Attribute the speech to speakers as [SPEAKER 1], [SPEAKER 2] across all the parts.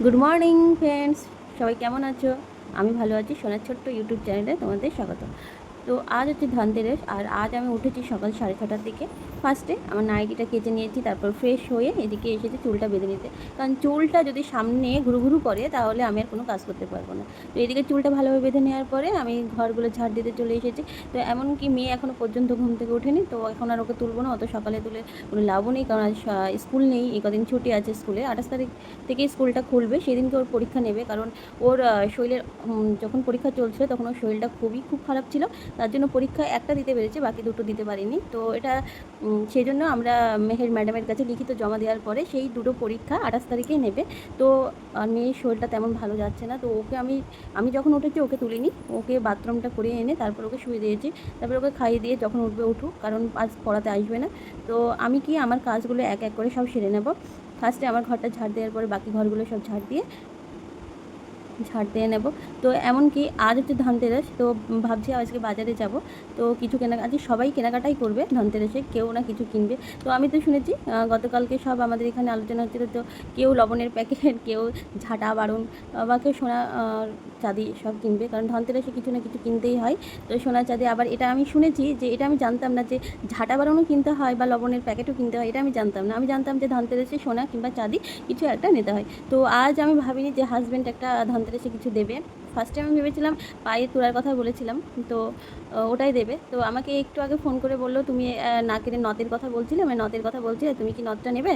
[SPEAKER 1] Good morning friends, সবাই কেমন আছো? আমি ভালো আছি। সোনার ছোট্ট ইউটিউব চ্যানেলে তোমাদের স্বাগত। তো আজ হচ্ছে ধনতেরাস, আর আজ আমি উঠেছি সকাল 6:30টার দিকে। ফার্স্টে আমার নাইটিটা কেচে নিয়েছি, তারপর ফ্রেশ হয়ে এদিকে এসেছি চুলটা বেঁধে নিতে। কারণ চুলটা যদি সামনে ঘুরু ঘুরু করে তাহলে আমি আর কোনো কাজ করতে পারবো না। তো এদিকে চুলটা ভালোভাবে বেঁধে নেওয়ার পরে আমি ঘরগুলো ঝাড় দিতে চলে এসেছি। তো এমনকি মেয়ে এখনও পর্যন্ত ঘুম থেকে ওঠেনি, তো এখন আর ওকে তুলবো না। অত সকালে তুলে কোনো লাভও নেই, কারণ আজ স্কুল নেই, এই কদিন ছুটি আছে স্কুলে। 28 তারিখ থেকে স্কুলটা খুলবে, সেদিনকে ওর পরীক্ষা নেবে। কারণ ওর শরীরের যখন পরীক্ষা চলছিল তখন ওর শরীরটা খুব খারাপ ছিল। তার জন্য পরীক্ষা একটা দিতে পেরেছে, বাকি দুটো দিতে পারিনি। তো এটা সেই জন্য আমরা মেহের ম্যাডামের কাছে লিখিত জমা দেওয়ার পরে সেই দুটো পরীক্ষা 28 তারিখেই নেবে। তো মেয়ের শরীরটা তেমন ভালো যাচ্ছে না, তো ওকে আমি যখন উঠেছি ওকে তুলিনি, ওকে বাথরুমটা করে এনে তারপর ওকে শুয়ে দিয়েছি। তারপর ওকে খাইয়ে দিয়ে যখন উঠবে উঠুক, কারণ আজ পড়াতে আসবে না। তো আমি আমার কাজগুলো এক এক করে সব সেরে নেব। ফার্স্টে আমার ঘরটা ঝাড় দেওয়ার পরে বাকি ঘরগুলো সব ঝাড় দিয়ে নেব। তো এমনকি আজ হচ্ছে ধনতেরাস, তো ভাবছি আজকে বাজারে যাব। তো কিছু আজকে সবাই কেনাকাটাই করবে ধনতেরাসে, কেউ না কিছু কিনবে। তো আমি তো শুনেছি গতকালকে সব আমাদের এখানে আলোচনা হচ্ছিল, তো কেউ লবণের প্যাকেট, কেউ ঝাঁটা বারুন, বা কেউ সোনা চাঁদি সব কিনবে, কারণ ধনতেরাসে কিছু না কিছু কিনতেই হয়। তো সোনা চাঁদি, আবার এটা আমি শুনেছি যে এটা আমি জানতাম না যে ঝাঁটা বারুনও কিনতে হয় বা লবণের প্যাকেটও কিনতে হয়, এটা আমি জানতাম না। আমি জানতাম যে ধনতেরাসে সোনা কিংবা চাঁদি কিছু একটা নিতে হয়। তো আজ আমি ভাবিনি যে হাজব্যান্ড একটা ধনতেরাসে কিছু দেবে। ফার্স্টে আমি ভেবেছিলাম পায়ে তোলার কথা বলেছিলাম, তো ওটাই দেবে। তো আমাকে একটু আগে ফোন করে বললো, তুমি নাকের নথের কথা বলছিলে, আমি নথের কথা বলছিলে, তুমি কি নথটা নেবে?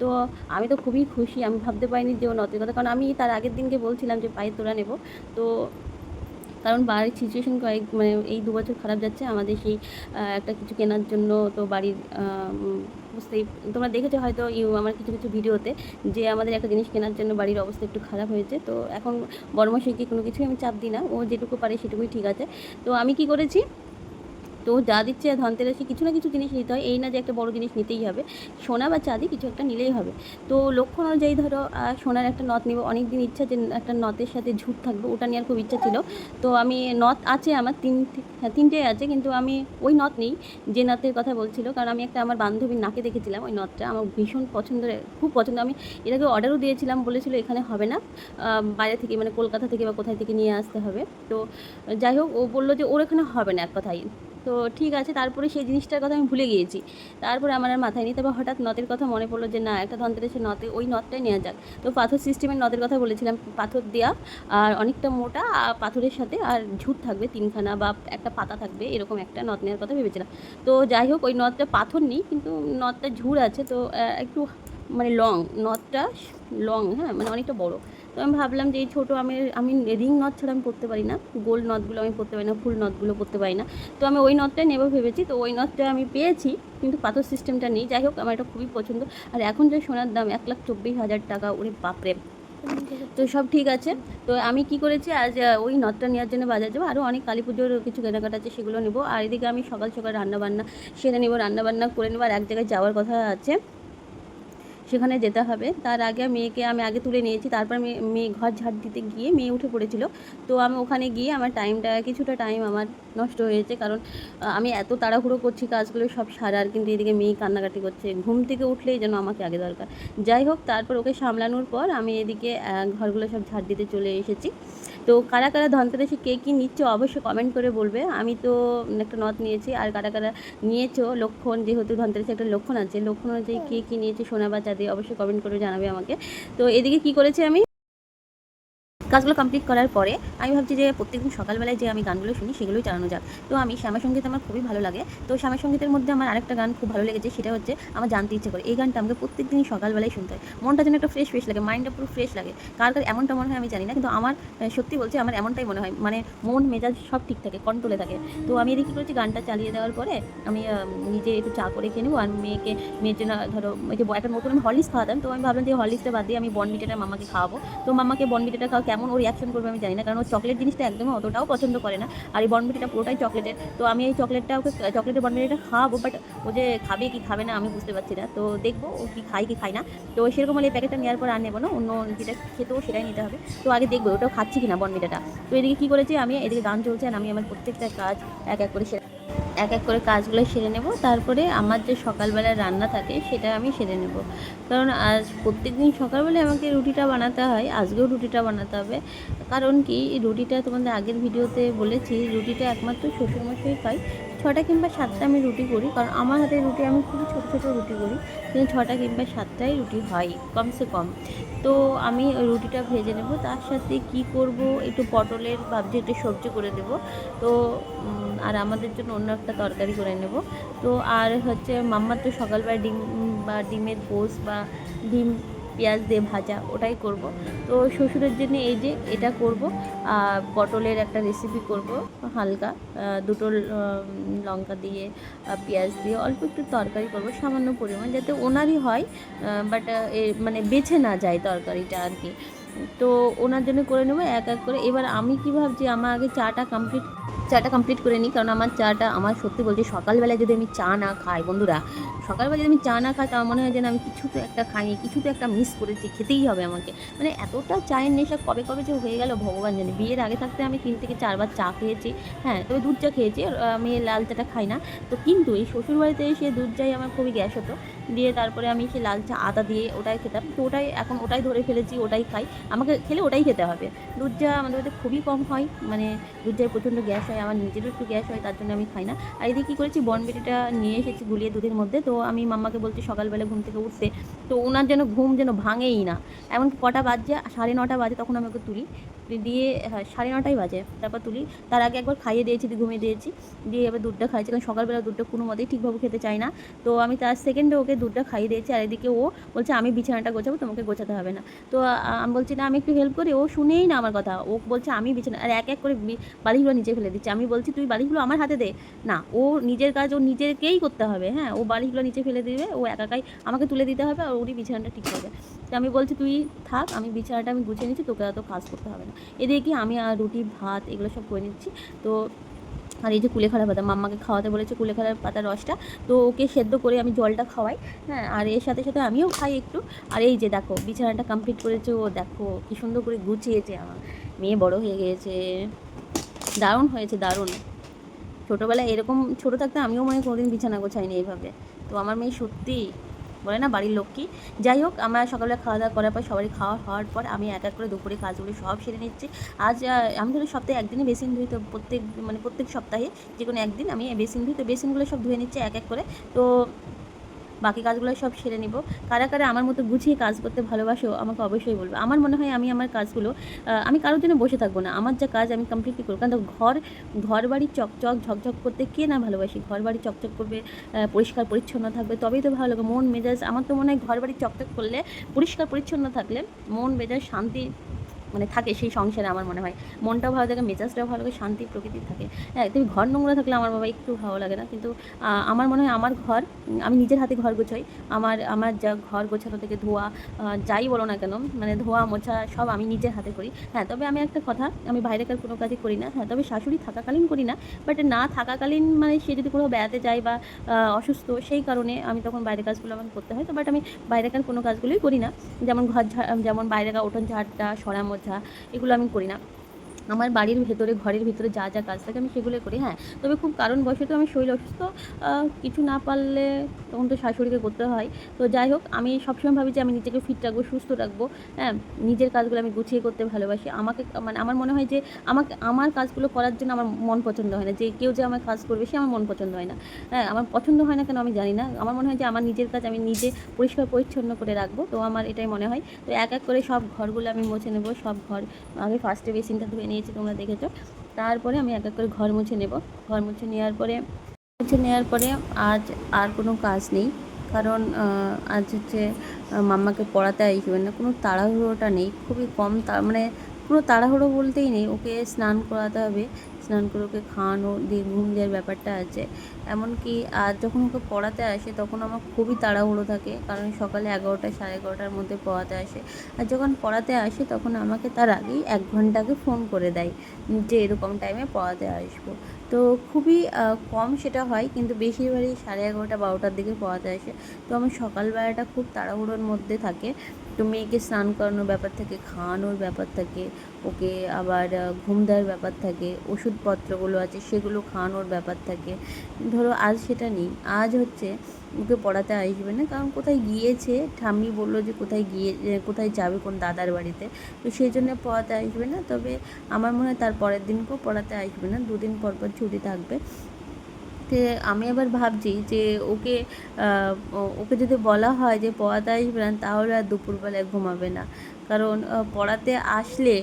[SPEAKER 1] তো আমি তো খুবই খুশি, আমি ভাবতে পারিনি যে ও নথের কথা, কারণ আমি তার আগের দিনকে বলছিলাম যে পায়ে তোলা নেব। তো কারণ বাড়ির সিচুয়েশন মানে এই 2 বছর খারাপ যাচ্ছে আমাদের, সেই একটা কিছু কেনার জন্য। তো বাড়ির বুঝতেই, তোমরা দেখেছো হয়তো আমার কিছু কিছু ভিডিওতে, যে আমাদের একটা জিনিস কেনার জন্য বাড়ির অবস্থা একটু খারাপ হয়েছে। তো এখন বড়মশাইকে কোনো কিছুই আমি চাপ দিই না, ও যেটুকু পারে সেটুকুই ঠিক আছে। তো আমি কি করেছি, তো যা দিচ্ছে ধনতেরাসে কিছু না কিছু জিনিস নিতে হয়, এই না যে একটা বড় জিনিস নিতেই হবে। সোনা বা চাঁদি কিছু একটা নিলেই হবে। তো লক্ষ্য অনুযায়ী ধরো সোনার একটা নথ নিব, অনেক দিন ইচ্ছা যে একটা নথের সাথে ঝুট থাকবে, ওটা নেওয়ার খুব ইচ্ছা ছিল। তো আমি নথ আছে আমার তিনটেই আছে, কিন্তু আমি ওই নথ নেই যে নথের কথা বলছিল। কারণ আমি একটা আমার বান্ধবীর নাকে দেখেছিলাম ওই নথটা, আমার ভীষণ পছন্দের, খুব পছন্দ। আমি এটাকে অর্ডারও দিয়েছিলাম, বলেছিল এখানে হবে না, বাইরে থেকে মানে কলকাতা থেকে বা কোথায় থেকে নিয়ে আসতে হবে। তো যাই হোক, ও বললো যে ওর এখানে হবে না এক কথায়। তো ঠিক আছে, তারপরে সেই জিনিসটার কথা আমি ভুলে গিয়েছি। তারপরে আমার আর মাথায় নেই, তবে হঠাৎ নথের কথা মনে পড়লো যে না, একটা ধনতেরাসের নথে ওই নথটাই নেওয়া যাক। তো পাথর সিস্টেমের নথের কথা বলেছিলাম, পাথর দেওয়া, আর অনেকটা মোটা, আর পাথরের সাথে আর ঝুট থাকবে তিনখানা, বা একটা পাতা থাকবে, এরকম একটা নথ নেওয়ার কথা ভেবেছিলাম। তো যাই হোক, ওই নথটা পাথর নেই, কিন্তু নথটা ঝুর আছে। তো একটু মানে লং, নথটা লং, হ্যাঁ, মানে অনেকটা বড়। তো আমি ভাবলাম যে এই ছোটো, আমি রিং নথ ছাড়া আমি পরতে পারি না, গোল্ড নথগুলো আমি পরতে পারি না, ফুল নথগুলো পরতে পারি না। তো আমি ওই নথটাই নেবো ভেবেছি। তো ওই নথটা আমি পেয়েছি, কিন্তু পাথর সিস্টেমটা নেই। যাই হোক, আমার এটা খুবই পছন্দ। আর এখন যে সোনার দাম 1,24,000 টাকা, ওরে বাপরে! তো সব ঠিক আছে। তো আমি কি করেছি, আজ ওই নথটা নেওয়ার জন্য বাজার যাবো। আরও অনেক কালী পুজোর কিছু কেনাকাটা আছে, সেগুলো নেবো। আর এদিকে আমি সকাল সকাল রান্নাবান্না সেরে নেবো, রান্নাবান্না করে নেবো। আর এক জায়গায় যাওয়ার কথা আছে, সেখানে যেতে হবে। তার আগে মেয়েকে আমি আগে তুলে নিয়েছি, তারপর মেয়ে ঘর ঝাড় দিতে গিয়ে মেয়ে উঠে পড়েছিল। তো আমি ওখানে গিয়ে আমার কিছুটা টাইম আমার নষ্ট হয়েছে, কারণ আমি এত তাড়াহুড়ো করছি কাজগুলো সব সারার, কিন্তু এদিকে মেয়ে কান্নাকাটি করছে, ঘুম থেকে উঠলেই যেন আমাকে আগে দরকার। যাই হোক, তারপর ওকে সামলানোর পর আমি এদিকে ঘরগুলো সব ঝাড় দিতে চলে এসেছি। তো কারা কারা ধনতেরাসে কে কী নিচ্ছ অবশ্যই কমেন্ট করে বলবে। আমি তো একটা নথ নিয়েছি, আর কারা কারা নিয়েছো লক্ষণ, যেহেতু ধনতেরাসে একটা লক্ষণ আছে, লক্ষণ অনুযায়ী কে কী নিয়েছে সোনা বা চাঁদি অবশ্যই কমেন্ট করে জানাবে আমাকে। তো এদিকে কি করেছি আমি, কাজগুলো কমপ্লিট করার পরে আমি ভাবছি যে প্রত্যেকদিন সকালবেলায় যে আমি গানগুলো শুনি সেগুলোই চালানো যাক। তো আমি শ্যামাসঙ্গীত আমার খুবই ভালো লাগে। তো শ্যামাসঙ্গীতের মধ্যে আমার আরেকটা গান খুব ভালো লেগেছে, সেটা হচ্ছে আমার জানতে ইচ্ছে করে। এই গানটা আমাকে প্রত্যেকদিনই সকালবেলায় শুনতে হয়, মনটা যেন একটা ফ্রেশ লাগে, মাইন্ডটা পুরো ফ্রেশ লাগে। কার কার এমনটা মনে হয় আমি জানি না, কিন্তু আমার সত্যি বলছি আমার এমনটাই মনে হয়, মানে মন মেজাজ সব ঠিক থাকে, কন্ট্রোলে থাকে। তো আমি এদিকে কী করেছি, গানটা চালিয়ে দেওয়ার পরে আমি নিজে একটু চা করে খেয়ে নেবো। আর মেয়ের জন্য ধরো ওই যে একটা নতুন আমি হরলিক্স খাওয়াতাম, তো আমি ভাবলাম যে হরলিক্সটা বাদ দিয়ে আমি বর্নভিটাটা মামাকে খাওয়াবো। তো মামাকে বর্নভিটাটা খাওয়া কেমন ও রিয়াকশন করবে আমি জানি না, কারণ ও চকলেট জিনিসটা একদমই অতটাও পছন্দ করে না। আর এই বর্নভিটাটা পুরোটাই চকলেটের। তো আমি এই ওকে চকলেটের বর্নভিটাটা খাওয়াবো, বাট ও যে খাবে কি খাবে না আমি বুঝতে পারছি না। তো দেখবো ও কি খায় কি খায় না। তো সেরকম হলে এই প্যাকেটটা নেওয়ার পর আর নেবো না, অন্য যেটা খেতেও সেটাই নিতে হবে। তো আগে দেখবো ওটাও খাচ্ছি কিনা বর্নভিটাটা। তো এদিকে কী করেছি, আমি এদিকে গান চলছে, আর আমি আমার প্রত্যেকটা কাজ এক এক করে এক এক করে কাজগুলো সেরে নেব, তারপরে আমার যে সকালবেলার রান্না থাকে সেটা আমি সেরে নেব। কারণ আজ প্রত্যেক দিন সকালবেলায় আমাকে রুটিটা বানাতে হয়, আজকেও রুটিটা বানাতে হবে। কারণ কি, রুটিটা তোমাদের আগের ভিডিওতে বলেছি, রুটিটা একমাত্র শ্বশুরমশাই খায়। 6টা কিংবা 7টা আমি রুটি করি, কারণ আমার হাতের রুটি আমি খুবই ছোটো ছোটো রুটি করি, কিন্তু 6টা কিংবা 7টাই রুটি হয় কমসে কম। তো আমি ওই রুটিটা ভেজে নেব, তার সাথে কি করব, একটু পটলের ভাবছি একটু সবজি করে দেবো। তো আর আমাদের জন্য অন্য একটা তরকারি করে নেব। তো আর হচ্ছে মাম্মার তো সকালবেলা ডিম বা ডিমের পোস্ট বা ডিম পেঁয়াজ দিয়ে ভাজা ওটাই করব। তো শ্বশুরের জন্য এই যে এটা করব, পটলের একটা রেসিপি করব হালকা, দুটো লঙ্কা দিয়ে পেঁয়াজ দিয়ে অল্প একটু তরকারি করব সামান্য পরিমাণ, যাতে ওনারই হয়, বাট মানে বেছে না যায় তরকারিটা আর কি। তো ওনার জন্য করে নেবো এক এক করে। এবার আমি কী ভাবছি, আমার আগে চাটা কমপ্লিট করে নিই, কারণ আমার চাটা, আমার সত্যি বলছি, সকালবেলায় যদি আমি চা না খাই বন্ধুরা, সকালবেলা যদি আমি চা না খাই, তো আমার মনে হয় যেন আমি কিছু তো একটা খাইনি, কিছু তো একটা মিস করেছি, খেতেই হবে আমাকে। মানে এতটা চায়ের নেশা কবে কবে যে হয়ে গেল ভগবান জানে। বিয়ের আগে থাকতে আমি 3 থেকে 4 বার চা খেয়েছি, হ্যাঁ, তবে দুধ চা খেয়েছি, আমি লাল চাটা খাই না। তো কিন্তু এই শ্বশুরবাড়িতে এসে দুধ চাই আমার খুবই গ্যাস হতো, দিয়ে তারপরে আমি সে লাল চা আদা দিয়ে ওটাই খেতাম। তো ওটাই এখন ওটাই ধরে ফেলেছি, ওটাই খাই, আমাকে খেলে ওটাই খেতে হবে। দুধ চা আমাদের বাড়িতে খুবই কম হয়, মানে দুধ চায়ে প্রচণ্ড গ্যাস হয়, আমার নিজেরও একটু গ্যাস হয়, তার জন্য আমি খাই না। আর এদিকে কী করেছি, বনবিটিটা নিয়ে এসেছি গুলিয়ে দুধের মধ্যে। তো আমি মাম্মাকে বলছি সকালবেলা ঘুম থেকে উঠতে, তো ওনার যেন ঘুম যেন ভাঙেই না। এমনকি কটা বাজছে, 9:30 বাজে, তখন আমি ওকে তুলি, দিয়ে, হ্যাঁ 9:30 বাজে, তারপর তুলি। তার আগে একবার খাইয়ে দিয়েছি, দিয়ে ঘুমিয়ে দিয়েছি, দিয়ে এবার দুধটা খাইছি, কারণ সকালবেলা দুধটা কোনো মতেই ঠিকভাবে খেতে চাই না। তো আমি তার সেকেন্ডে ওকে দুধটা খাইয়ে দিয়েছি, আর এদিকে ও বলছে আমি বিছানাটা গোছাবো, তোমাকে গোছাতে হবে না। তো আমি বলছি না, আমি একটু হেল্প করি, ও শুনেই না আমার কথা, ও বলছে আমি বিছানা, আর এক এক করে বালিশগুলো নিচে ফেলে দিচ্ছে। আমি বলছি তুই বালিশগুলো আমার হাতে দে, না, ও নিজের কাজ ও নিজেকেই করতে হবে, হ্যাঁ, ও বালিশগুলো নিচে ফেলে দিবে, ও একাই আমাকে তুলে দিতে হবে, আর ওরই বিছানাটা ঠিক হবে। তো আমি বলছি তুই থাক, আমি বিছানাটা আমি গুছিয়ে নিচ্ছি, তোকে এত কাজ করতে হবে না। এদিকে কি আমি আর রুটি ভাত এগুলো সব করে নিচ্ছি। তো আর এই যে কুলেখাড়া পাতা, মাম্মাকে খাওয়াতে বলেছে কুলেখাড়ার পাতার রসটা, তো ওকে সেদ্ধ করে আমি জলটা খাওয়াই, হ্যাঁ, আর এর সাথে সাথে আমিও খাই একটু। আর এই যে দেখো বিছানাটা কমপ্লিট করেছে ও, দেখো কী সুন্দর করে গুছিয়েছে, আমার মেয়ে বড় হয়ে গিয়েছে, দারুণ হয়েছে, দারুণ। ছোটোবেলায় এরকম, ছোটো থাকতে আমিও মনে কোনোদিন বিছানা গোছাইনি এইভাবে। তো আমার মেয়ে সত্যি বলে না বাড়ির লক্ষ্মী। যাই হোক, আমরা সকালে খাওয়া দাওয়া করার পর, সবারই খাওয়া হওয়ার পর আমি এক এক করে দুপুরে কাজগুলো সব সেরে নিচ্ছি। আজ আমি ধরো সপ্তাহে একদিনই বেসিন ধুই, তো প্রত্যেক সপ্তাহে যে কোনো একদিন আমি বেসিন ধুই, তো বেসিনগুলো সব ধুয়ে নিচ্ছি এক এক করে। তো বাকি কাজগুলো সব সেরে নিব। কারা কারা আমার মতো গুছিয়ে কাজ করতে ভালোবাসো আমাকে অবশ্যই বলবে। আমার মনে হয় আমি আমার কাজগুলো, আমি কারোর জন্য বসে থাকবো না, আমার যা কাজ আমি কমপ্লিটলি করবো। কারণ ঘর বাড়ি চকচক ঝকঝক করতে কে না ভালোবাসি, ঘর বাড়ি চকচক করবে, পরিষ্কার পরিচ্ছন্ন থাকবে, তবেই তো ভালো লাগে, মন মেজাজ। আমার তো মনে হয় ঘর বাড়ি চকচক করলে, পরিষ্কার পরিচ্ছন্ন থাকলে মন মেজাজ শান্তি মানে থাকে সেই সংসারে। আমার মনে হয় মনটাও ভালো থাকে, মেজাজটাও ভালো লাগে, শান্তি প্রকৃতি থাকে। হ্যাঁ, তুমি ঘর নোংরা থাকলে আমার বাবা একটু ভালো লাগে না। কিন্তু আমার মনে হয় আমার ঘর, আমি নিজের হাতে ঘর গোছাই। আমার যা ঘর গোছানো থেকে ধোয়া, যাই বলো না কেন, মানে ধোয়া মোছা সব আমি নিজের হাতে করি। হ্যাঁ, তবে আমি একটা কথা, আমি বাইরেকার কোনো কাজই করি না। হ্যাঁ, তবে শাশুড়ি থাকাকালীন করি না, বাট না থাকাকালীন মানে সে যদি কোথাও বেড়াতে যায় বা অসুস্থ, সেই কারণে আমি তখন বাইরের কাজগুলো আমাকে করতে হয়। তো বাট আমি বাইরেকার কোনো কাজগুলোই করি না, যেমন বাইরেকার উঠোন ঝাড়টা, সরা মোছা, এগুলো আমি করি না। আমার বাড়ির ভেতরে, ঘরের ভিতরে যা যা কাজ থাকে আমি সেগুলোই করি। হ্যাঁ, তবে খুব কারণবশত আমি শরীর অসুস্থ, কিছু না পারলে তখন তো শাশুড়িকে করতে হয়। তো যাই হোক, আমি সবসময় ভাবি যে আমি নিজেকে ফিট রাখবো, সুস্থ রাখবো। হ্যাঁ, নিজের কাজগুলো আমি গুছিয়ে করতে ভালোবাসি। আমাকে মানে আমার মনে হয় যে আমার কাজগুলো করার জন্য আমার মন পছন্দ হয় না, যে কেউ যে আমার কাজ করবে সে আমার মন পছন্দ হয় না। হ্যাঁ, আমার পছন্দ হয় না কেন আমি জানি না। আমার মনে হয় যে আমার নিজের কাজ আমি নিজে পরিষ্কার পরিচ্ছন্ন করে রাখবো, তো আমার এটাই মনে হয়। তো এক এক করে সব ঘরগুলো আমি মুছে নেবো, সব ঘর আগে ফার্স্টে বেসিনটা ধুয়ে নিয়েছি, তোমরা দেখেছো। তারপরে আমি এক এক করে ঘর মুছে নেব। ঘর মুছে নেওয়ার পরে আজ আর কোনো কাজ নেই, কারণ আজ হচ্ছে মাম্মাকে পড়াতে আসবে না, কোনো তাড়াহুড়োটা নেই, খুবই কম মানে কোনো তাড়াহুড়ো বলতেই নেই। ওকে স্নান করাতে হবে, স্নান করে ওকে খাওয়ানো দিয়ে ঘুম দেওয়ার ব্যাপারটা আছে। এমনকি আর যখন ওকে পড়াতে আসে তখন আমার খুবই তাড়াহুড়ো থাকে, কারণ সকালে 11টা 11:30টার মধ্যে পড়াতে আসে। আর যখন পড়াতে আসে তখন আমাকে তার আগেই 1 ঘন্টা আগে ফোন করে দেয় যে এরকম টাইমে পড়াতে আসবো। তো খুবই কম সেটা হয়, কিন্তু বেশিরভাগই 11:30 12টার দিকে পড়াতে আসে। তো আমার সকালবেলাটা খুব তাড়াহুড়োর মধ্যে থাকে। তো মেয়েকে স্নান করানোর ব্যাপার থাকে, খাওয়ানোর ব্যাপার থাকে, ওকে আবার ঘুম দেওয়ার ব্যাপার থাকে, ওষুধপত্রগুলো আছে সেগুলো খাওয়ানোর ব্যাপার থাকে। ধরো আজ সেটা নেই, আজ হচ্ছে ওকে পড়াতে আসবে না, কারণ কোথায় গিয়েছে, ঠাম্মি বললো যে কোথায় যাবে কোন দাদার বাড়িতে, তো সেই জন্য পড়াতে আসবে না। তবে আমার মনে হয় তার পরের দিনকেও পড়াতে আসবে না, 2 দিন পর পর ছুটি থাকবে। তে আমি আবার ভাবছি যে ওকে ওকে যদি বলা হয় যে পড়াতে আসবে না, তাহলে আর দুপুরবেলায় ঘুমাবে না। কারণ পড়াতে আসলে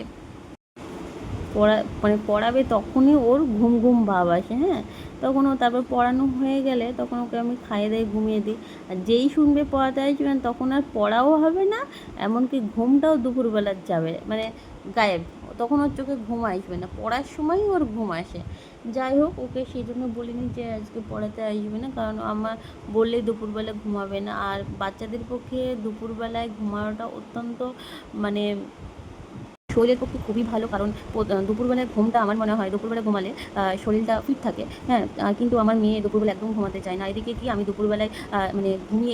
[SPEAKER 1] মানে পড়াবে তখনই ওর ঘুম ঘুম ভাব আসে, হ্যাঁ। তখন ও তারপর পড়ানো হয়ে গেলে তখন ওকে আমি খাইয়ে দিয়ে ঘুমিয়ে দিই। আর যেই শুনবে পড়াতে আসবেন তখন আর পড়াও হবে না, এমনকি ঘুমটাও দুপুরবেলার যাবে, মানে গায়েব। তখন ওর চোখে ঘুম আসবে না, পড়ার সময়ই ওর ঘুম আসে। যাই হোক, ওকে সেই জন্য বলিনি যে আজকে পড়াতে আসবে না, কারণ আমার বললেই দুপুরবেলা ঘুমাবে না। আর বাচ্চাদের পক্ষে দুপুরবেলায় ঘুমানোটা অত্যন্ত মানে শরীরের পক্ষে খুবই ভালো, কারণ দুপুরবেলায় ঘুমটা আমার মনে হয় দুপুরবেলা ঘুমালে শরীরটা ফিট থাকে, হ্যাঁ। কিন্তু আমার মেয়ে দুপুরবেলা একদম ঘুমাতে চায় না। এদিকে কি আমি দুপুরবেলায় মানে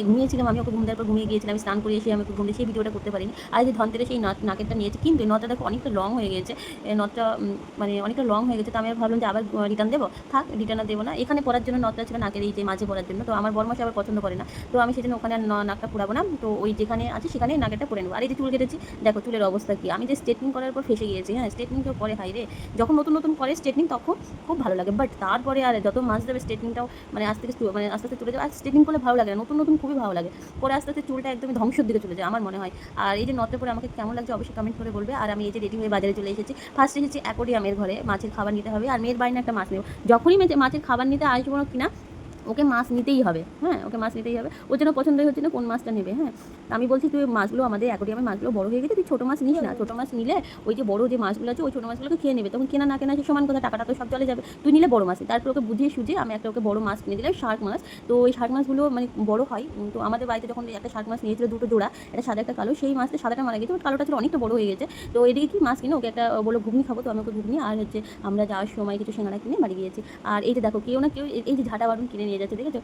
[SPEAKER 1] ঘুমিয়েছিলাম, আমি ওকে ঘুম দেওয়ার পর ঘুমিয়ে গিয়েছিলাম, আমি স্নান করে এসে আমি ওকে ঘুম দিয়ে সেই ভিডিওটা করতে পারিনি। আর যে ধনতেরাসে সেই নাকেরটা নিয়েছি, কিন্তু এই নথটা দেখো অনেকটা লং হয়ে গেছে, নথটা মানে অনেকটা লং হয়ে গেছে। তো আমি ভাবলাম যে আবার রিটার্ন দেবো, থাক রিটার্ন আর দেবো না। এখানে পরার জন্য নথটা ছিল, নাকের এই যে মাঝে পরার জন্য, তো আমার বরমাসে আবার পছন্দ করে না, তো আমি সেজন্য ওখানে আর নাকটা পুরাবো না। তো ওই যেখানে আছে সেখানে নাকেরটা পরে নেবো। আর এই যে চুল কেটেছি, দেখো চুলের অবস্থা কি, আমি যে স্ট্রেটনিং করার পর ফেসে গিয়েছি, হ্যাঁ। স্ট্রেটনিং কেউ করে হাই রে, যখন নতুন নতুন করে স্ট্রেটনিং তখন খুব ভালো লাগে, বাট তারপরে আর যত মাস যাবে স্ট্রেটনিংটাও মানে আস্তে আস্তে মানে আস্তে আস্তে চলে যাবে। আর স্ট্রেটনিং করলে ভালো লাগে না, নতুন নতুন খুবই ভালো লাগে, পরে আস্তে আস্তে চুলটা একদমই ধ্বংসের দিকে চলে যায় আমার মনে হয়। আর এই যে নথের পরে আমাকে কেমন লাগছে অবশ্যই কমেন্ট করে বলবে। আর আমি এই যে রেডি হয়ে বাজারে চলে এসেছি, ফার্স্ট এসেছি অ্যাকোরিয়ামের ঘরে, মাছের খাবার নিতে হবে, আর মেয়ের বাড়ি একটা মাছ নেব। যখনই মাছের খাবার নিতে আসবো না কিনা, ওকে মাছ নিতেই হবে, হ্যাঁ। ওকে মাছ নিতেই হবে, ওর জন্য পছন্দই হচ্ছে না কোন মাছটা নেবে, হ্যাঁ। আমি বলছি তুই মাছগুলো, আমাদের অ্যাকোরিয়ামের মাছগুলো বড় হয়ে গেছে, তুই ছোটো মাছ নিস না, ছোটো মাছ নিলে ওই যে বড় যে মাছগুলো আছে ওই ছোটো মাছগুলোকে খেয়ে নেবে, তখন কেনা না কেনা সে সমান কথা, টাকাটা তো সব চলে যাবে। তুই নিলে বড় মাছ। তারপর ওকে বুঝিয়ে সুঝিয়ে আমি একটা ওকে বড় মাছ কিনে দিলাম, শার্ক মাছ। তো ওই শার্ক মাছগুলো মানে বড় হয়, তো আমাদের বাড়িতে যখন একটা শার্ক মাছ নিয়েছিল, দুটো জোড়া, একটা সাদা একটা কালো, সেই মাছটা সাদাটা মারা গেছে, কালোটা ছিল অনেকটা বড় হয়ে গেছে। তো এদিকে কি মাছ কিনে ওকে একটা বলো ঘুগনি খাবো, তো আমি ওকে ঘুগনি আর হচ্ছে আমরা যাওয়ার সময় কিছু সিঙ্গাড়া কিনে বাড়ি গিয়েছি। আর এই যে দেখো কেউ না কেউ এই যে ঝাঁটা বারুন কিনে নিয়ে যাচ্ছে, দেখেছো।